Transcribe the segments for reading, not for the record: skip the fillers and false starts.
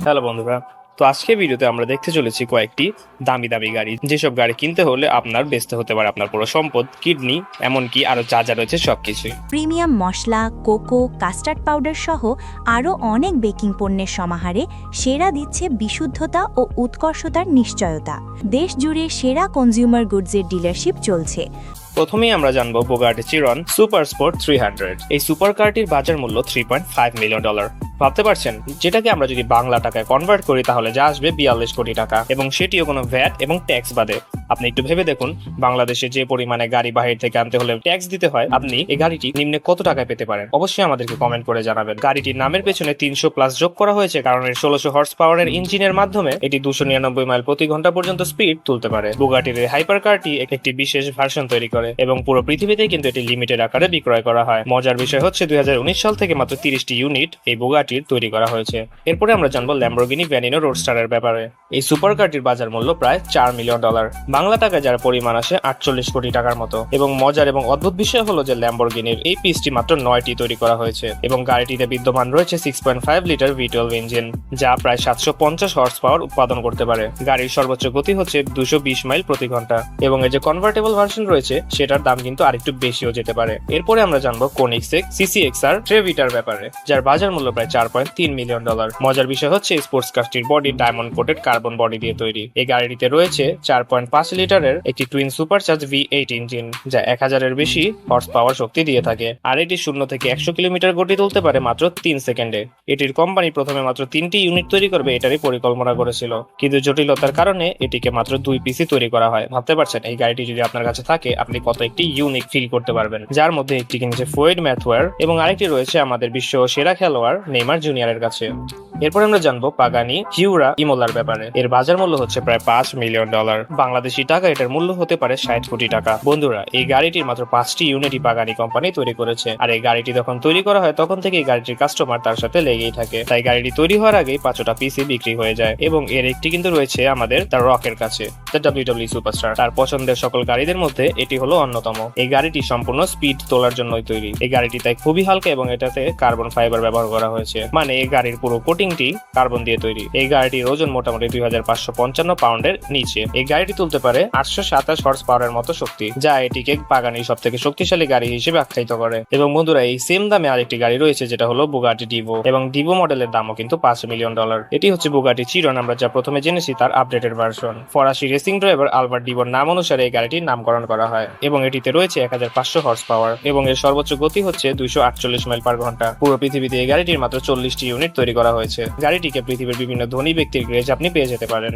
Hello বন্ধুরা, তো আজকে ভিডিওতে আমরা দেখতে চলেছি কয়েকটি দামি দামি গাড়ি, যেসব গাড়ি কিনতে হলে আপনার বেচতে হতে পারে আপনার পুরো সম্পদ, কিডনি, এমনকি আরো যা যা রয়েছে সবকিছুই। প্রিমিয়াম মশলা, কোকো, কাস্টার্ড পাউডার সহ আরও অনেক বেকিং পণ্যের সমাহারে সেরা দিচ্ছে বিশুদ্ধতা ও উৎকর্ষতার নিশ্চয়তা। দেশ জুড়ে সেরা কনজিউমার গুডসের ডিলারশিপ চলছে। প্রথমেই আমরা জানবো বুগাটি চিরন সুপার স্পোর্ট 300। এই সুপার কারটির বাজার মূল্য $3.5 মিলিয়ন। ভাবতে পারছেন, যেটাকে আমরা যদি বাংলা টাকায় কনভার্ট করি তাহলে যা আসবে 42 কোটি টাকা, এবং সেটিও কোনো ভ্যাট এবং ট্যাক্স বাদে। আপনি একটু ভেবে দেখুন, বাংলাদেশে যে পরিমাণে গাড়ি বাহির থেকে আনতে হলে ট্যাক্স দিতে হয়, আপনি এই গাড়িটি নিম্নে কত টাকায় পেতে পারেন? অবশ্যই আমাদেরকে কমেন্ট করে জানাবেন। গাড়িটির নামের পেছনে 300+ যোগ করা হয়েছে, কারণ এর 1600 হর্স পাওয়ারের ইঞ্জিনের মাধ্যমে এটি 299 মাইল প্রতি ঘন্টা পর্যন্ত স্পিড তুলতে পারে। বুগাটির এই হাইপার কারটি একটি বিশেষ ভার্সন তৈরি করে এবং পুরো পৃথিবীতে কিন্তু এটি লিমিটেড আকারে বিক্রয় করা হয়। মজার বিষয় হচ্ছে 2019 সাল থেকে মাত্র 30টি ইউনিট এই বুগাটির তৈরি করা হয়েছে। এরপরে আমরা জানবো ল্যাম্বরগিনি ভ্যানিনো রোডস্টারের ব্যাপারে। এই সুপার কারটির বাজার মূল্য প্রায় $4 মিলিয়ন, বাংলা টাকায় যার পরিমাণ আসে 48 কোটি টাকার মতো। এবং মজার এবং অদ্ভুত বিষয় হলো যে ল্যাম্বরগিনির এই পিসটি মাত্র 9টি তৈরি করা হয়েছে, এবং গাড়িটিতে বিদ্যমান রয়েছে 6.5 লিটার V12 ইঞ্জিন, যা প্রায় 750 হর্স পাওয়ার উৎপাদন করতে পারে। গাড়ির সর্বোচ্চ গতি হচ্ছে 220 মাইল প্রতি ঘন্টা, এবং এর যে কনভার্টেবল ভার্সন রয়েছে সেটার দাম কিন্তু আরেকটু বেশিও যেতে পারে। এরপরে আমরা জানবো কোনিক্সেক CCXR ট্রেভিটার ব্যাপারে, যার বাজার মূল্য প্রায় $4.3 মিলিয়ন। মজার বিষয় হচ্ছে স্পোর্টস কারটির body diamond coated carbon body দিয়ে তৈরি। এই গাড়িটিতে রয়েছে 4.5 লিটারের একটি টুইন সুপারচার্জ V8 ইঞ্জিন, যা 1000-এর বেশি হর্স পাওয়ার শক্তি দিয়ে থাকে, আর এটি 0 থেকে 100 কিলোমিটার গতি তুলতে পারে মাত্র 3 সেকেন্ডে। এটির কোম্পানি প্রথমে মাত্র 3টি ইউনিট তৈরি করবে এটারই পরিকল্পনা করেছিল, কিন্তু জটিলতার কারণে এটিকে মাত্র 2 পিসি তৈরি করা হয়। ভাবতে পারছেন, এই গাড়িটি যদি আপনার কাছে থাকে আপনি কত একটি ইউনিক ফিল করতে পারবেন, যার মধ্যে একটি কিনেছে ফ্লোয়েড ম্যাথওয়্যার এবং আরেকটি রয়েছে আমাদের বিশ্ব সেরা খেলোয়াড় নেইমার জুনিয়রের কাছে। এরপর আমরা জানবো পাগানি হিউরা ইমোলার ব্যাপারে। এর বাজার মূল্য হচ্ছে প্রায় $5 মিলিয়ন, বাংলাদেশি টাকা এটার মূল্য হতে পারে 60 কোটি টাকা। বন্ধুরা, এই গাড়িটির মাত্র 5টি ইউনিটই পাগানি কোম্পানি তৈরি করেছে, আর এই গাড়িটি যখন তৈরি করা হয় তখন থেকে এই গাড়িটির কাস্টমার তার সাথে লেগেই থাকে, তাই গাড়িটি তৈরি হওয়ার আগেই 5টা পিসি বিক্রি হয়ে যায়। এবং এর একটি কিন্তু রয়েছে আমাদের দ্য রকের কাছে, দ্য WWE সুপারস্টার। তার পছন্দের সকল গাড়িদের মধ্যে এটি হলো অন্যতম। এই গাড়িটি সম্পূর্ণ স্পিড তোলার জন্যই তৈরি। এই গাড়িটি তাই খুবই হালকা এবং এটাতে কার্বন ফাইবার ব্যবহার করা হয়েছে, মানে এই গাড়ির পুরো কোটিংটি কার্বন দিয়ে তৈরি। এই গাড়িটির ওজন মোটামুটি 2555 পাউন্ডের নিচে। এই গাড়িটি তুলতে পারে 827 হর্স পাওয়ারের মতো শক্তি, যা এটিকে পাগানির সব থেকে শক্তিশালী গাড়ি হিসেবে আখ্যায়িত করে। এবং বন্ধুরা, এই সেম দামে আরেকটি গাড়ি রয়েছে যেটা হলো বুগাটি ডিভো, এবং ডিভো মডেলের দামও কিন্তু $5 মিলিয়ন। এটি হচ্ছে বুগাটি চিরন, আমরা যা প্রথমে জেনেছি তার আপডেটেড ভার্সন। ফরাসি রেসিং ড্রাইভার আলবার্ট ডিভোর নাম অনুসারে এই গাড়িটির নামকরণ করা হয়, এবং এটিতে রয়েছে 1500 হর্স পাওয়ার, এবং এর সর্বোচ্চ গতি হচ্ছে 248 মাইল পার ঘন্টা। পুরো পৃথিবীতে এই গাড়িটির মাত্র 40টি ইউনিট তৈরি করা হয়েছে। গাড়িটিকে পৃথিবীর বিভিন্ন ধনী ব্যক্তির গ্যারেজ আপনি পেয়ে যেতে পারেন।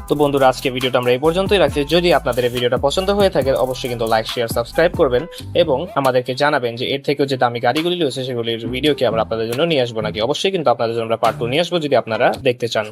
তো বন্ধুরা, আজকে ভিডিওটা আমরা এই পর্যন্তই রাখছি। যদি আপনাদের এই ভিডিওটা পছন্দ হয়ে থাকে অবশ্যই কিন্তু লাইক, শেয়ার, সাবস্ক্রাইব করবেন, এবং আমাদেরকে জানাবেন যে এর থেকেও যে দামি গাড়িগুলি রয়েছে সেগুলির ভিডিও কি আমরা আপনাদের জন্য নিয়ে আসবো নাকি। অবশ্যই কিন্তু আপনাদের জন্য আমরা পার্ট 2 নিয়ে আসবো যদি আপনারা দেখতে চান।